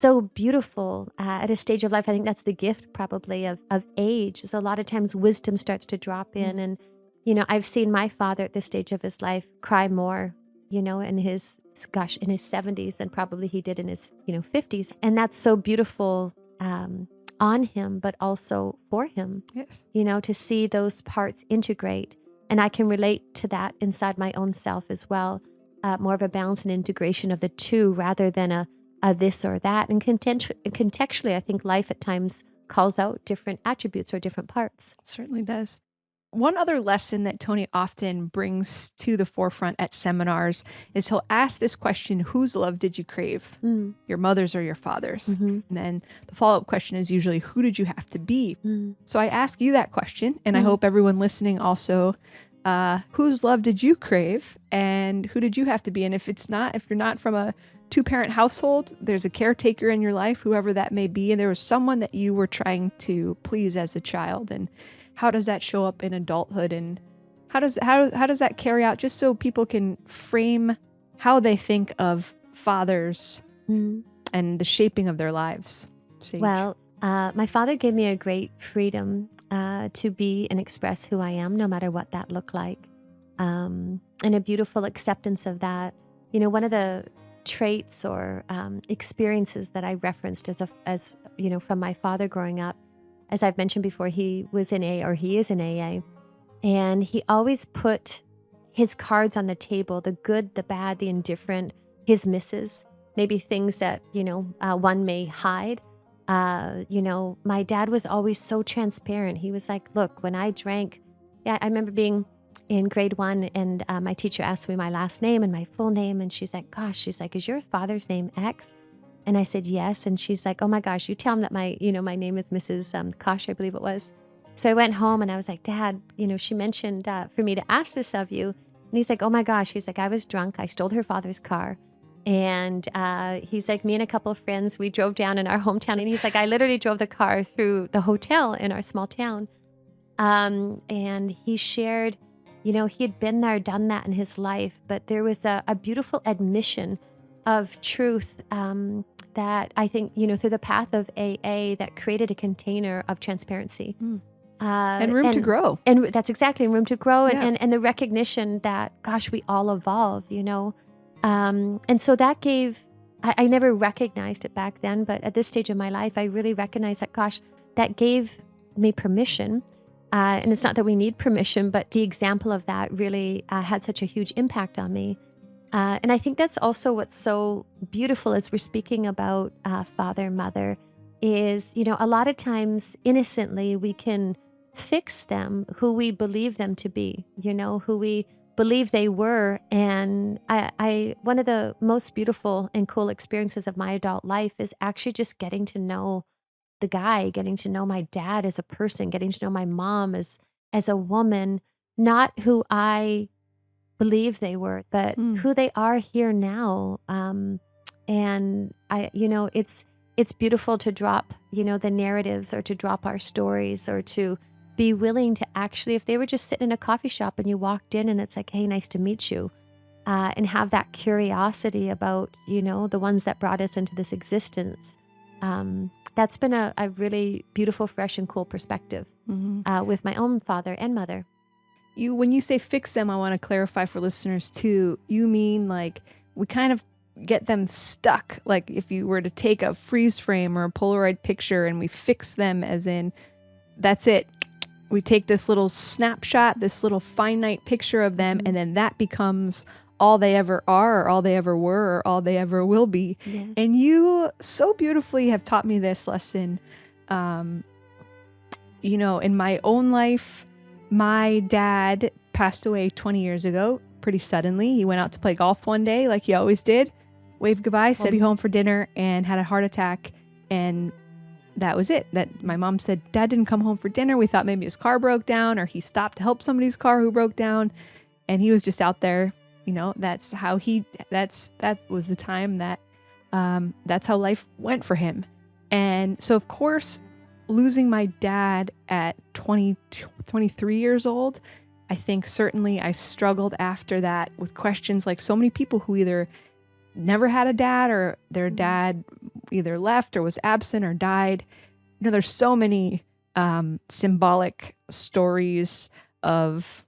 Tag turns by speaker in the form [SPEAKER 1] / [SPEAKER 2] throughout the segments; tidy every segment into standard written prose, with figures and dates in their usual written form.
[SPEAKER 1] so beautiful at a stage of life. I think that's the gift probably of age, is a lot of times wisdom starts to drop in.
[SPEAKER 2] Mm.
[SPEAKER 1] And, I've seen my father at this stage of his life cry more, in his, gosh, in his 70s than probably he did in his, 50s. And that's so beautiful on him, but also for him,
[SPEAKER 2] Yes.
[SPEAKER 1] to see those parts integrate. And I can relate to that inside my own self as well. More of a balance and integration of the two rather than a this or that. And contextually, I think life at times calls out different attributes or different parts.
[SPEAKER 2] It certainly does. One other lesson that Tony often brings to the forefront at seminars is he'll ask this question: whose love did you crave?
[SPEAKER 1] Mm.
[SPEAKER 2] Your mother's or your father's?
[SPEAKER 1] Mm-hmm.
[SPEAKER 2] And then the follow-up question is usually, who did you have to be?
[SPEAKER 1] Mm.
[SPEAKER 2] So I ask you that question, and I
[SPEAKER 1] Mm.
[SPEAKER 2] hope everyone listening also, whose love did you crave and who did you have to be? And if you're not from a two-parent household, there's a caretaker in your life, whoever that may be, and there was someone that you were trying to please as a child, and how does that show up in adulthood, and how does that carry out, just so people can frame how they think of fathers
[SPEAKER 1] Mm.
[SPEAKER 2] and the shaping of their lives? Sage.
[SPEAKER 1] Well, my father gave me a great freedom to be and express who I am, no matter what that looked like, and a beautiful acceptance of that. One of the traits or experiences that I referenced as from my father growing up, as I've mentioned before, he was in AA, or he is in AA, and he always put his cards on the table: the good, the bad, the indifferent, his misses, maybe things that one may hide. My dad was always so transparent. He was like, look, when I drank, yeah, I remember being in grade 1 and my teacher asked me my last name and my full name. And she's like, gosh, she's like, is your father's name X? And I said, yes. And she's like, oh my gosh, you tell him that my name is Mrs. Kosh, I believe it was. So I went home and I was like, Dad, she mentioned for me to ask this of you. And he's like, oh my gosh. He's like, I was drunk. I stole her father's car. And he's like, me and a couple of friends, we drove down in our hometown. And he's like, I literally drove the car through the hotel in our small town. And he shared, he had been there, done that in his life. But there was a beautiful admission of truth that I think, through the path of AA, that created a container of transparency.
[SPEAKER 2] Mm. And room to grow.
[SPEAKER 1] And that's exactly, room to grow.
[SPEAKER 2] Yeah.
[SPEAKER 1] And the recognition that, gosh, we all evolve, and so that gave, I never recognized it back then, but at this stage of my life, I really recognized that, gosh, that gave me permission. And it's not that we need permission, but the example of that really had such a huge impact on me. And I think that's also what's so beautiful as we're speaking about father, mother, is, a lot of times innocently we can fix them who we believe them to be, who we believe they were. And I one of the most beautiful and cool experiences of my adult life is actually just getting to know the guy, getting to know my dad as a person, getting to know my mom as a woman, not who I believe they were, but who they are here now. And it's beautiful to drop, the narratives, or to drop our stories, or to be willing to actually, if they were just sitting in a coffee shop and you walked in and it's like, hey, nice to meet you, and have that curiosity about, the ones that brought us into this existence. That's been a really beautiful, fresh, and cool perspective with my own father and mother.
[SPEAKER 2] When you say fix them, I want to clarify for listeners too. You mean like we kind of get them stuck. Like if you were to take a freeze frame or a Polaroid picture and we fix them, as in, that's it. We take this little snapshot, this little finite picture of them, and then that becomes all they ever are, or all they ever were, or all they ever will be.
[SPEAKER 1] Yes.
[SPEAKER 2] And you so beautifully have taught me this lesson. In my own life, my dad passed away 20 years ago, pretty suddenly. He went out to play golf one day, like he always did, waved goodbye, said, "I'll be home for dinner," and had a heart attack. And that was it. That my mom said, Dad didn't come home for dinner. We thought maybe his car broke down, or he stopped to help somebody's car who broke down. And he was just out there, that's how that was the time that, that's how life went for him. And so of course, losing my dad at 23 years old, I think certainly I struggled after that with questions like so many people who either never had a dad, or their dad either left or was absent or died. There's so many symbolic stories of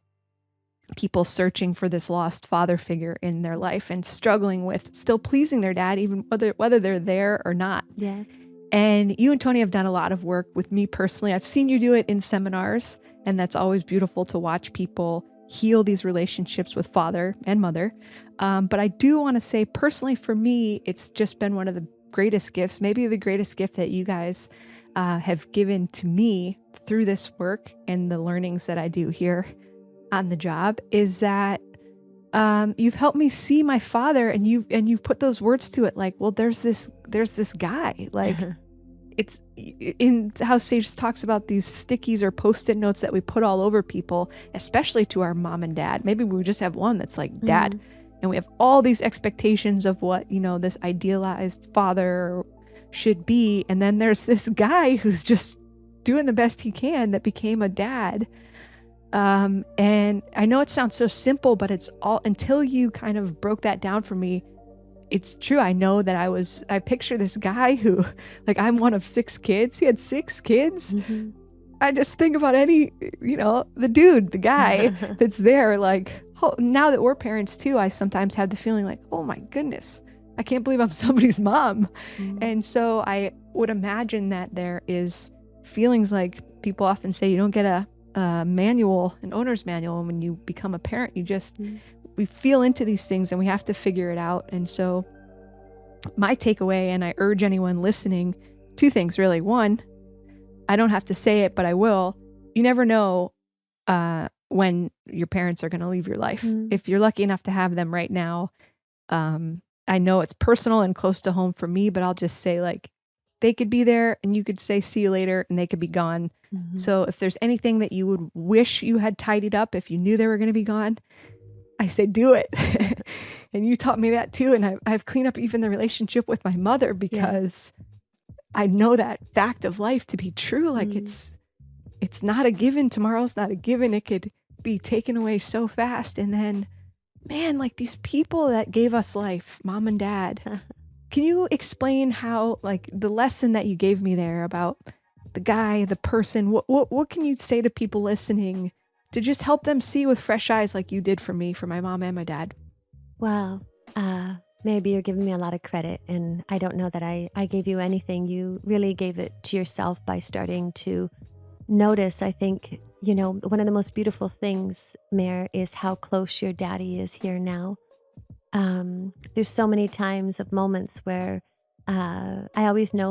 [SPEAKER 2] people searching for this lost father figure in their life and struggling with still pleasing their dad, even whether they're there or not.
[SPEAKER 1] Yes.
[SPEAKER 2] And you and Tony have done a lot of work with me personally. I've seen you do it in seminars, and that's always beautiful to watch people heal these relationships with father and mother. But I do want to say personally, for me, it's just been one of the greatest gifts, maybe the greatest gift that you guys have given to me through this work and the learnings that I do here on the job, is that you've helped me see my father, and you've put those words to it, like, well, there's this guy, like, it's in how Sage talks about these stickies or post-it notes that we put all over people, especially to our mom and dad. Maybe we just have one that's like dad, and we have all these expectations of what, this idealized father should be. And then there's this guy who's just doing the best he can that became a dad. And I know it sounds so simple, but it's all, until you kind of broke that down for me, it's true. I know that I picture this guy who, like, I'm one of 6 kids. He had 6 kids.
[SPEAKER 1] Mm-hmm.
[SPEAKER 2] I just think about the guy that's there, like, now that we're parents too, I sometimes have the feeling like, oh my goodness, I can't believe I'm somebody's mom. And so I would imagine that there is feelings like people often say you don't get a manual, an owner's manual. And when you become a parent, you just, we feel into these things and we have to figure it out. And so my takeaway, and I urge anyone listening, 2 things really. 1, I don't have to say it, but I will. You never know when your parents are going to leave your life. If you're lucky enough to have them right now, I know it's personal and close to home for me, but I'll just say, like, they could be there and you could say, see you later, and they could be gone. So if there's anything that you would wish you had tidied up if you knew they were going to be gone, I say do it. And you taught me that too. And I've cleaned up even the relationship with my mother, because I know that fact of life to be true. Like, it's not a given. Tomorrow's not a given. It could be taken away so fast. And then, man, like, these people that gave us life, mom and dad, can you explain how, like, the lesson that you gave me there about the guy, the person, what can you say to people listening to just help them see with fresh eyes, like you did for me, for my mom and my dad?
[SPEAKER 1] Wow. Maybe you're giving me a lot of credit, and I don't know that I gave you anything. You really gave it to yourself by starting to notice. I think, one of the most beautiful things, Mare, is how close your daddy is here now. There's so many times of moments where I always know